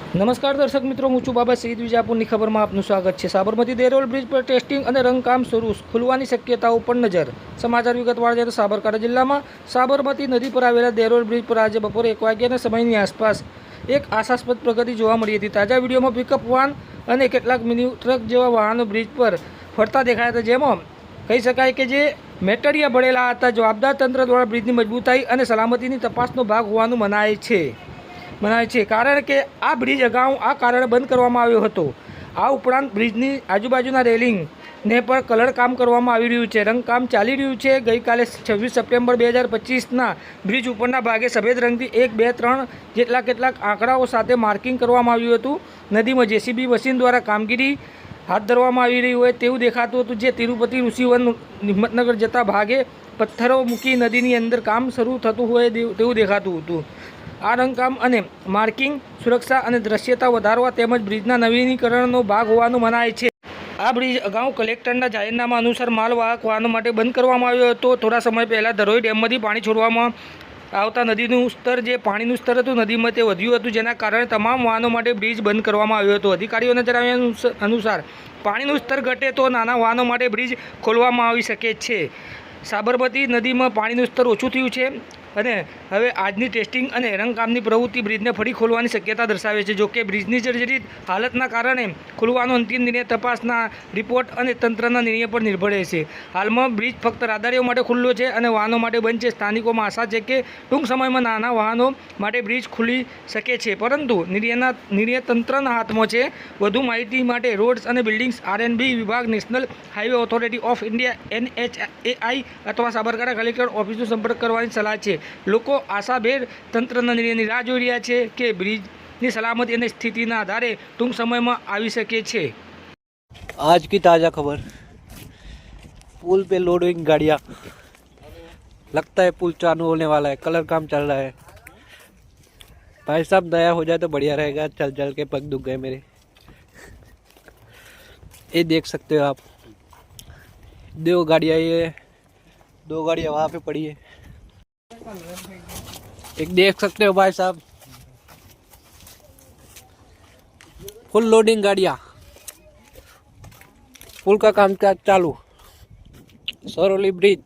નમસ્કાર દર્શક મિત્રો, હું છું બાબા સઈદ વિજાપુરની ખબરમાં આપનું સ્વાગત છે। સાબરમતી દેરોલ બ્રિજ પર ટેસ્ટિંગ અને રંગકામ શરૂ, ખુલવાની શક્યતાઓ પર નજર। સમાચાર વિગતવાર છે તો સાબરકાંઠા જિલ્લામાં સાબરમતી નદી પર આવેલા દેરોલ બ્રિજ પર આજે બપોરે 1 વાગ્યાના સમયની આસપાસ એક આશાસ્પદ પ્રગતિ જોવા મળી હતી। તાજા વિડીયોમાં પિકઅપ વાન અને કેટલાક મિની ટ્રક જેવા વાહનો બ્રિજ પર ફરતા દેખાયા હતા, જેમાં કહી શકાય કે જે મેટરિયા ભરેલા હતા। જવાબદાર તંત્ર દ્વારા બ્રિજની મજબૂતાઈ અને સલામતીની તપાસનો ભાગ હોવાનું મનાય છે, કારણ કે આ બ્રિજ અગાઉ આ કારણે બંધ કરવામાં આવ્યો હતો। આ ઉપરાંત બ્રિજની આજુબાજુના રેલિંગને પણ કલર કામ કરવામાં આવી રહ્યું છે, રંગકામ ચાલી રહ્યું છે। ગઈકાલે 26 સપ્ટેમ્બર 2025ના બ્રિજ ઉપરના ભાગે સફેદ રંગથી 1, 2, 3 જેટલા કેટલાક આંકડાઓ સાથે માર્કિંગ કરવામાં આવ્યું હતું। નદીમાં જેસીબી મશીન દ્વારા કામગીરી હાથ ધરવામાં આવી રહી હોય તેવું દેખાતું હતું, જે તિરુપતિ ઋષિવન હિંમતનગર જતા ભાગે પથ્થરો મૂકી નદીની અંદર કામ શરૂ થતું હોય તેવું દેખાતું હતું। આ રંગકામ અને માર્કિંગ સુરક્ષા અને દ્રશ્યતા વધારવા તેમજ બ્રિજના નવીનીકરણનો ભાગ હોવાનું મનાય છે। આ બ્રિજ અગાઉ કલેક્ટરના જાહેરનામા અનુસાર માલવાહક વાહનો માટે બંધ કરવામાં આવ્યો હતો। થોડા સમય પહેલાં ધરોઈ ડેમમાંથી પાણી છોડવામાં આવતા નદીનું સ્તર, જે પાણીનું સ્તર હતું નદીમાં, તે વધ્યું હતું, જેના કારણે તમામ વાહનો માટે બ્રિજ બંધ કરવામાં આવ્યો હતો। અધિકારીઓના જણાવ્યા અનુસાર પાણીનું સ્તર ઘટે તો નાના વાહનો માટે બ્રિજ ખોલવામાં આવી શકે છે। સાબરમતી નદીમાં પાણીનું સ્તર ઓછું થયું છે અને હવે આજની ટેસ્ટિંગ અને રંગકામની પ્રવૃત્તિ બ્રિજને ફરી ખોલવાની શક્યતા દર્શાવે છે। જોકે બ્રિજની જર્જરિત હાલતના કારણે ખોલવાનો અંતિમ નિર્ણય તપાસના રિપોર્ટ અને તંત્રના નિર્ણય પર નિર્ભર રહેશે। હાલમાં બ્રિજ ફક્ત રાહદારીઓ માટે ખુલ્લો છે અને વાહનો માટે બંધ છે। સ્થાનિકોમાં આશા છે કે ટૂંક સમયમાં નાના વાહનો માટે બ્રિજ ખુલી શકે છે, પરંતુ નિર્ણય તંત્રના હાથમાં છે। વધુ માહિતી માટે રોડ્સ અને બિલ્ડિંગ્સ R&B વિભાગ, national highway authority of India NHAI અથવા સાબરકાંઠા કલેક્ટર ઓફિસનો સંપર્ક કરવાની સલાહ છે। લોકો આશાભેર તંત્રના નિર્ણયની રાહ જોઈ રહ્યા છે કે બ્રિજની સલામતી અને સ્થિતિના આધારે ટૂંક સમયમાં આવી શકે છે। आज की ताज़ा खबर, पुल पे लोडिंग गाड़ियाँ, लगता है पुल चालू होने वाला है, कलर काम चल रहा है। भाई साहब नया हो जाए तो बढ़िया रहेगा। चल चल के पग दुख गए मेरे। ये देख सकते हो आप, दो गाड़ियाँ, ये दो गाड़ियाँ वहाँ पे पड़ी है। एक देख सकते हो भाई साहब, फुल लोडिंग गाड़ियाँ, पुल का काम चालू, सरोली ब्रिज।